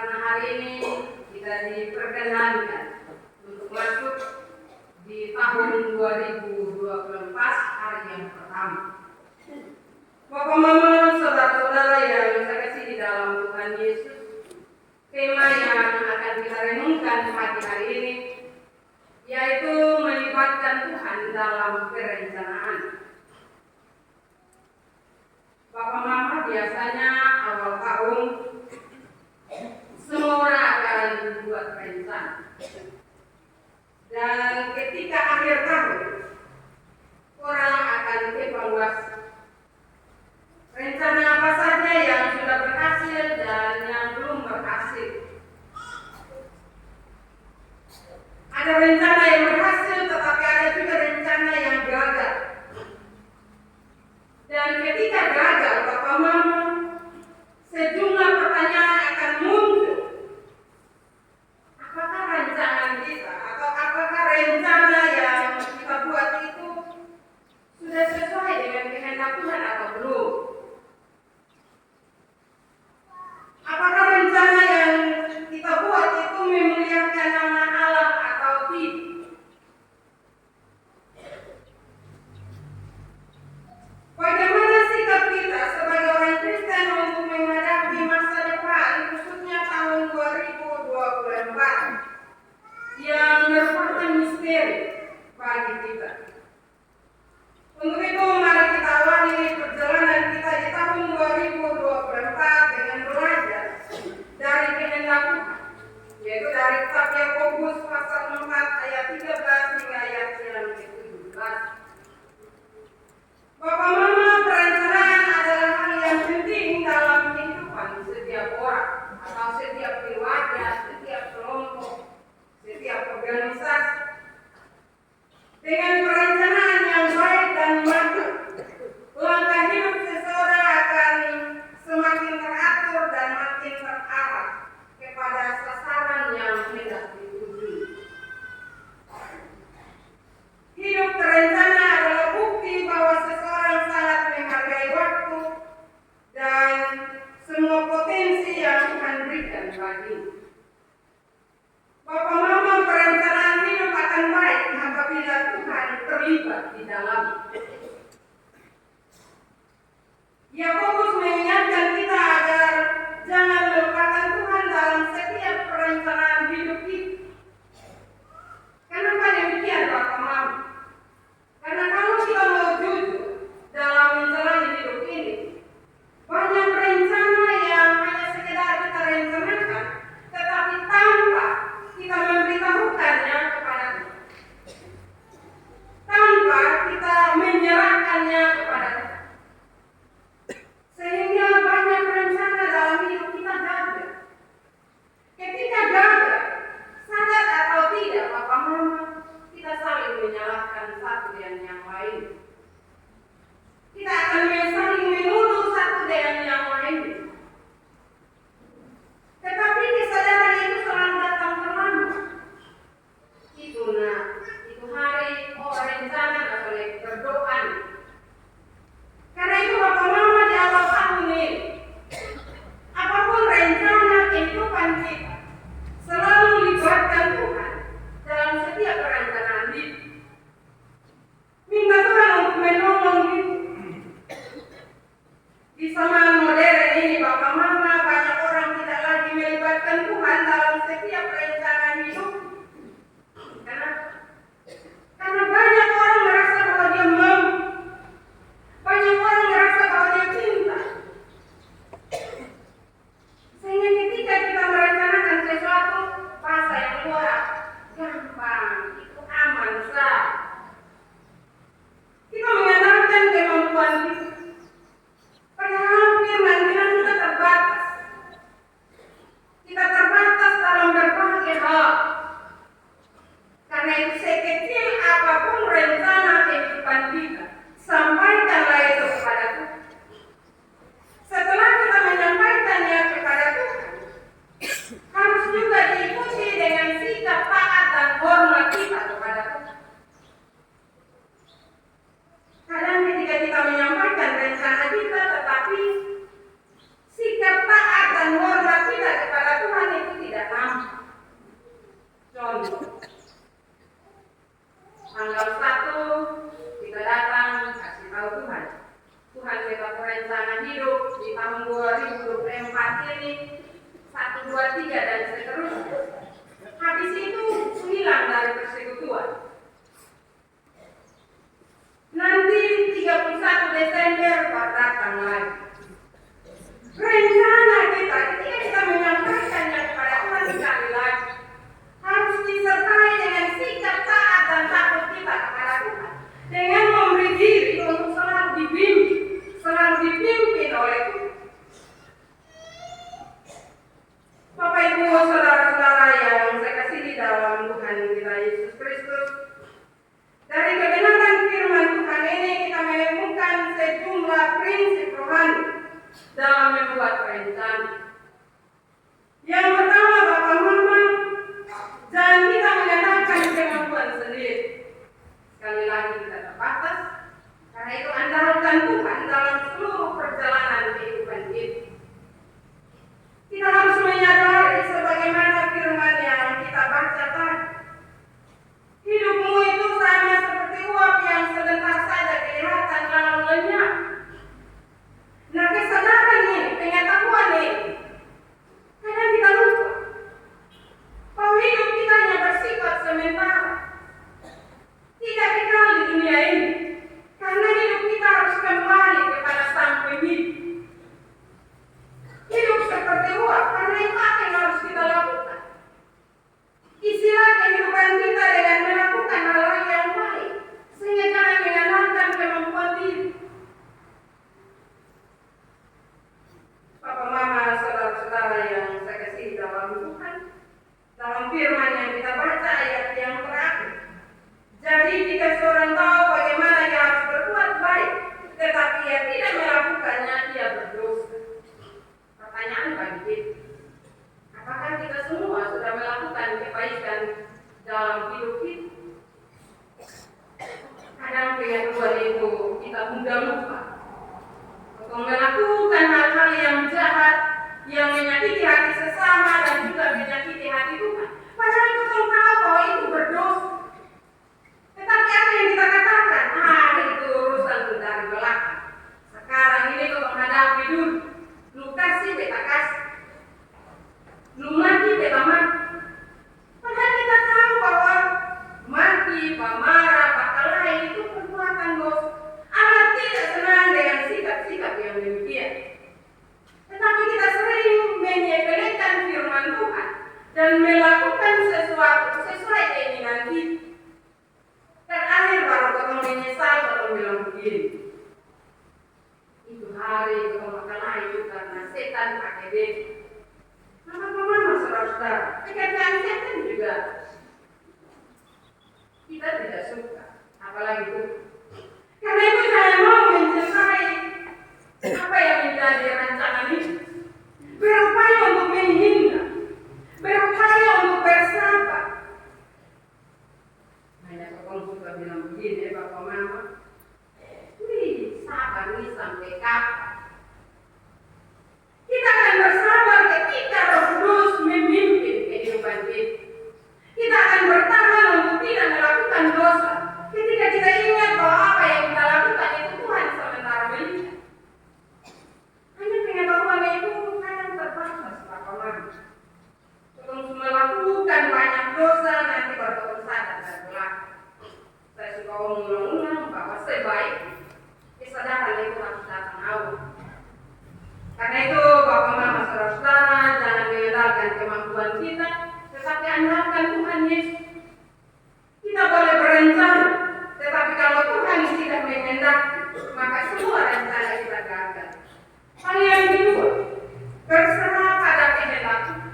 karena hari ini kita diperkenankan untuk masuk di tahun 2024 hari yang pertama. Bapak Mama, saudara-saudara yang saya kasih di dalam Tuhan Yesus, tema yang akan kita renungkan pagi hari ini yaitu melibatkan Tuhan dalam perencanaan. Bapak Mama, biasanya awal tahun semua orang akan buat rencana. Dan ketika akhir tahun, orang akan evaluasi rencana apa saja yang sudah berhasil dan yang belum berhasil. Ada rencana yang berhasil, tetapi ada juga rencana yang gagal. Dan ketika gagal, Bapak Mama, sejumlah pertanyaan akan muncul. Apakah rancangan kita atau apakah rencana yang kita buat itu sudah sesuai dengan kehendak Tuhan atau belum? Apakah rencana yang kita buat itu memuliakan nama Allah atau tidak? Bagaimana sikap kita sebagai orang Kristen untuk menghadapi masa depan, khususnya tahun 2024 yang merupakan misteri bagi kita? Untuk itu, mari kita awali perjalanan kita di tahun 2024 dengan belajar dari kehendak Tuhan, yaitu dari kitab Yakobus pasal 4 ayat 13 hingga ayat yang ke-17. Bapak Mama, perencanaan adalah hal yang penting dalam kehidupan setiap orang atau setiap keluarga, setiap kelompok, setiap organisasi. Dengan perencanaan yang baik dan matang, langkah hidup seseorang akan semakin teratur dan makin terarah kepada sasaran yang hendak dituju. Hidup terencana adalah bukti bahwa seseorang sangat menghargai waktu dan semua potensi yang Tuhan berikan baginya. Bapak Mama, perencanaan hidup akan baik apabila Tuhan terlibat di dalam. Yakobus mengingatkan kita agar jangan melupakan Tuhan dalam setiap perencanaan hidup kita. Kenapa demikian, Bapak Mama? Karena kalau kita mau jujur dalam menjalani hidup ini, banyak rencana yang hanya sekedar kita rencanakan, tetapi tanpa kita memberitahukannya kepada Tuhan, tanpa kita menyerahkannya kepada Tuhan, sehingga banyak 1, 2, 3 dan seterusnya. Habis itu hilang dari persekutuan. Nanti 31 Desember datang lagi. Rencana kita ketika kita menyampaikannya kepada Tuhan sekali lagi harus disertai dengan sikap taat dan takut kita kepada Tuhan, dengan memberi diri untuk selalu dipimpin oleh Tuhan. Bapak Ibu saudara-saudara yang saya kasihi dalam Tuhan kita Yesus Kristus, dari kebenaran firman Tuhan ini kita menemukan sejumlah prinsip rohani dalam membuat rencana. Yang pertama, Bapak Mama, jangan kita mengandalkan kemampuan sendiri. Sekali lagi kita terbatas, karena itu andalkan Tuhan dalam seluruh perjalanan kehidupan kita. Kita harus menyadari sebagaimana firman yang kita baca tadi. Hidupmu itu sama seperti uap yang sebentar saja kelihatan lalu lenyap. Nah, kesadaran ini, pengetahuan ini, kadang kita lupa bahwa hidup kita hanya bersifat sementara, tidak kekal di dunia ini, karena hidup kita harus kembali kepada Sang Pemilik. Hidup seperti uap, karena itu apa yang harus kita lakukan? Isilah kehidupan kita dengan melakukan hal yang baik, sehingga jangan mengandalkan kemampuan diri. Bapak, Mama, saudara-saudara yang saya kasihi dalam Tuhan, dalam firman yang kita baca ayat yang terakhir. Jadi jika seorang tahu bagaimana dia harus berbuat baik, tetapi ia tidak melakukannya, dia berdosa. Pertanyaan bagi kita, apakah kita semua sudah melakukan kebaikan dalam hidup kita? Kadang pengetahuan itu kita mudah lupa untuk melakukan hal-hal yang jahat, yang menyakiti hati sesama dan juga menyakiti hati Tuhan. Padahal kita tahu bahwa itu berdosa. Tetapi apa yang kita katakan? Itu urusan dari belakang. Sekarang ini kita menghadapi dulu. Lu kasih, beta kasih. Lu mati, beta mati. Padahal kita tahu bahwa mati, marah, berkelahi itu perbuatan dosa. Allah tidak senang dengan sikap-sikap yang demikian. Tetapi kita sering menyepelekan firman Tuhan dan melakukan sesuatu sesuai keinginan kita. Terakhir baru kita menyesal kalau bilang begini. Itu hari kita makan itu karena setan pakai beda. Mama, saudara-saudara, pekerjaan setan juga kita tidak suka, apalagi itu. Karena itu saya mau mencintai apa yang menjadi rancangan ini. Berupaya untuk menghindar, berupaya untuk bersabar. Banyak orang suka bilang begini, Bapak Mama. Sabar ini sampai kapan? Kita akan bersabar ketika Roh Kudus memimpin kehidupan kita. Kita akan bertahan untuk tidak melakukan dosa ketika kita ingat bahwa apa yang kita lakukan itu Tuhan sementara melihat. Hanya pengetahuan itu kadang terbatas, Bapak Mama. Untuk melakukan banyak dosa nanti baru sadar dan belakang. Saya suka mengulang-ulang bahwa sebaik kesadaran itu harus datang awal. Karena itu Bapak Mama saudara-saudara, jangan mengandalkan kemampuan kita, tetapi andalkan Tuhan Yesus. Kita boleh berencana, tetapi kalau Tuhan tidak mengendaki, maka semua rencana kita gagal. Hal yang kedua, berserah pada kehendak Tuhan.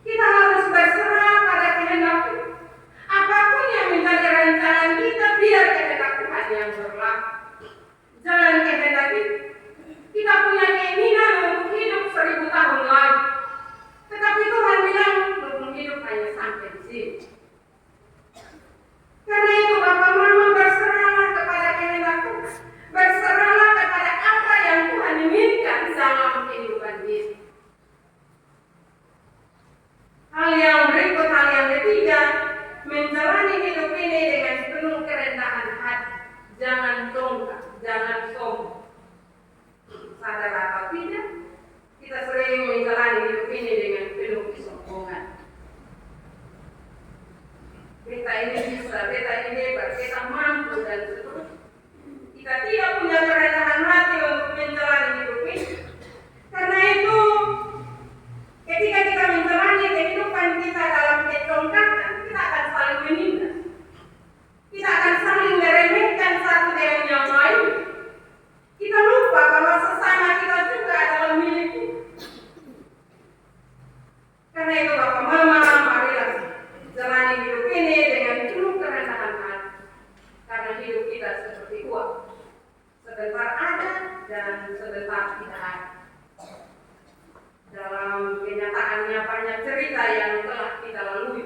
Kita harus berserah pada kehendak Tuhan. Apapun yang menjadi rancangan kita, biar kehendak Tuhan yang berlaku. Jangan kehendak kita punya keinginan untuk hidup 1000 tahun lagi. Tetapi Tuhan bilang, untuk hidup hanya sampai di sini. Karena itu Bapak Mama berserahlah kepada kehendak Tuhan. Berserahlah kepada apa yang Tuhan inginkan dalam kehidupan kita. Hal yang berikut, hal yang ketiga, menjalani hidup ini dengan penuh kerendahan hati. Jangan dongkak, jangan sombong. Sadar atau tidak, kita sering masing-masing menjalani hidup ini dengan penuh kesombongan. Beta ini bisa, beta ini hebat, beta mampu dan seterusnya. Kita tidak punya kerendahan hati untuk menjalani hidup ini. Karena itu, ketika kita menjalani kehidupan kita dalam kecongkakan, kita akan saling menindas. Kita akan saling meremehkan satu dengan yang lain. Kita lupa bahwa sesama kita juga adalah milik kita. Karena itu Bapak Mama, marilah jalani hidup ini dengan penuh kerendahan hati. Karena hidup kita seperti uap, sebentar ada dan sebentar tidak ada. Dalam kenyataannya banyak cerita yang telah kita lalui.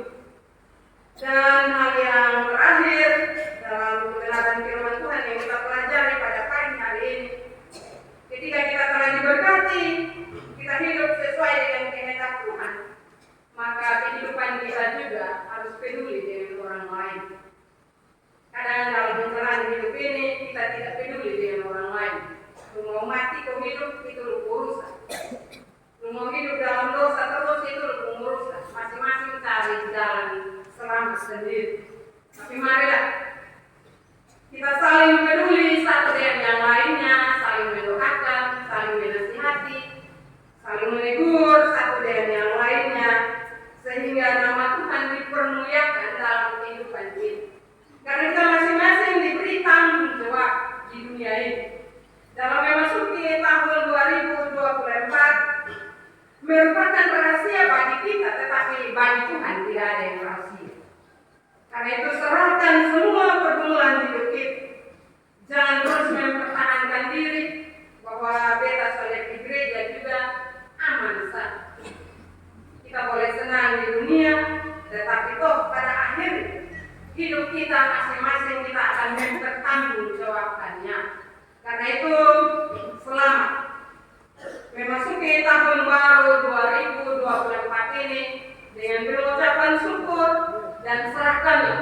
Dan hal yang terakhir dalam kebenaran firman Tuhan yang kita pelajari pada pagi hari ini, ketika kita telah diberkati, kita hidup sesuai dengan kehendak Tuhan, maka kehidupan kita juga harus peduli dengan orang lain. Kadang dalam menjalani hidup ini kita tidak peduli dengan orang lain. Lu mau mati kau hidup itu lu urusan. Lu mau hidup dalam dosa terus itu lu urusan. Masing-masing cari jalan selamat sendiri. Tapi marilah kita saling peduli satu dengan yang lainnya, saling mendoakan, saling menasihati, saling menegur satu dengan yang lainnya, sehingga nama Tuhan dipermuliakan dalam kehidupan kita. Karena kita masing-masing diberi tanggung jawab di dunia ini. Dalam memasuki tahun 2024 merupakan rahasia bagi kita, tetapi bagi Tuhan tidak ada yang rahasia. Karena itu serahkan semua pergumulan hidup kita. Jangan terus mempertahankan diri bahwa beta soleh di gereja juga aman saja. Kita boleh senang di dunia, tetapi toh pada akhirnya hidup kita masing-masing kita akan mempertanggungjawabkannya. Karena itu selamat memasuki tahun baru 2024 ini dengan pengucapan syukur dan serahkanlah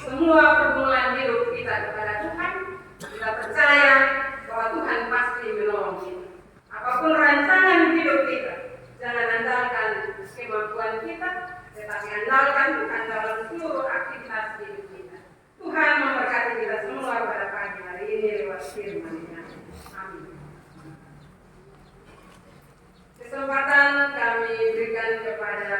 semua pergumulan hidup kita kepada Tuhan. Kita percaya bahwa Tuhan pasti menolong kita. Apapun rancangan hidup kita, jangan andalkan kemampuan kita, tetapi andalkan